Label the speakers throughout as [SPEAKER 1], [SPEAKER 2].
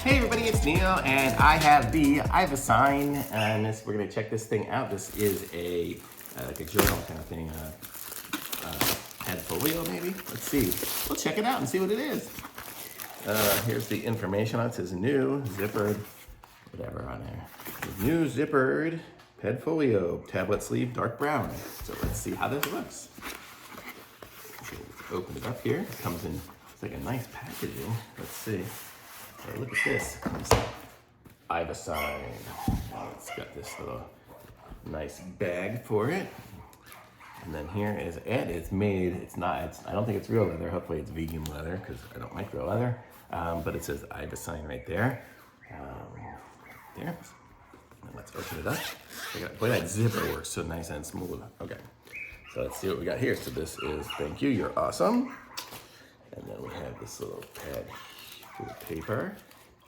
[SPEAKER 1] Hey everybody, it's Neil, and I have the IVESIGN, and we're gonna check this thing out. This is a like a journal kind of thing, Padfolio maybe. Let's see. We'll check it out and see what it is. Here's the information on it. It says new zippered, whatever on there. New zippered Padfolio, tablet sleeve, dark brown. So let's see how this looks. So let's open it up here. It comes in, it's like a nice packaging. Let's see. So look at this. IVESIGN. It's got this little nice bag for it. And then here is it. It's made, I don't think it's real leather. Hopefully it's vegan leather because I don't like real leather. But it says IVESIGN right there. There. And let's open it up. Boy, that zipper works so nice and smooth. Okay. So let's see what we got here. So this is thank you, you're awesome. And then we have this little pad with paper.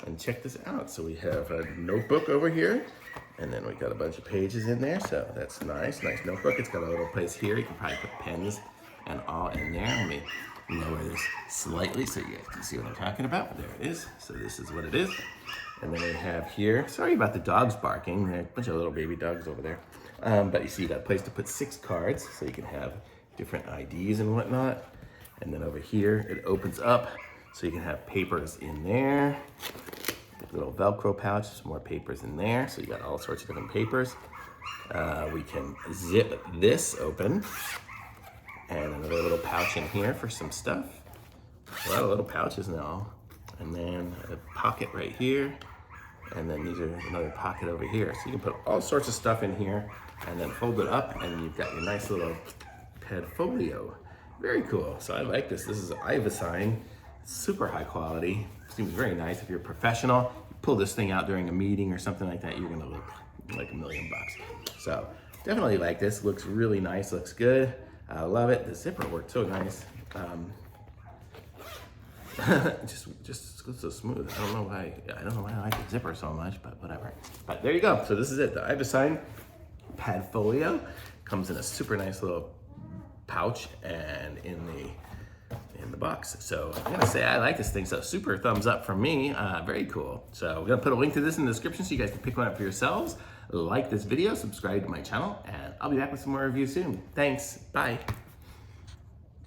[SPEAKER 1] And check this out. So we have a notebook over here. And then we got a bunch of pages in there. So that's nice. Nice notebook. It's got a little place here. You can probably put pens and all in there. Let me lower this slightly so you guys can see what I'm talking about. There it is. So this is what it is. And then we have here, sorry about the dogs barking. There are a bunch of little baby dogs over there. But you see you got a place to put 6 cards so you can have different IDs and whatnot. And then over here, it opens up so you can have papers in there. Little Velcro pouch, some more papers in there. So you got all sorts of different papers. We can zip this open. And another little pouch in here for some stuff. A lot of little pouches now. And then a pocket right here. And then these are another pocket over here. So you can put all sorts of stuff in here and then fold it up and you've got your nice little Padfolio. Very cool. So I like this. This is IVESIGN. Super high quality. Seems very nice. If you're a professional, you pull this thing out during a meeting or something like that, you're gonna look like $1 million. So definitely like this. Looks really nice. Looks good. I love it. The zipper worked so nice. Just so smooth. I don't know why I like the zipper so much, but whatever. But there you go. So this is it. The IVESIGN Padfolio comes in a super nice little pouch and in the box. So I'm gonna say I like this thing. So super thumbs up from me. Very cool. So we're gonna put a link to this in the description so you guys can pick one up for yourselves. Like this video, subscribe to my channel, and I'll be back with some more reviews soon. Thanks. Bye.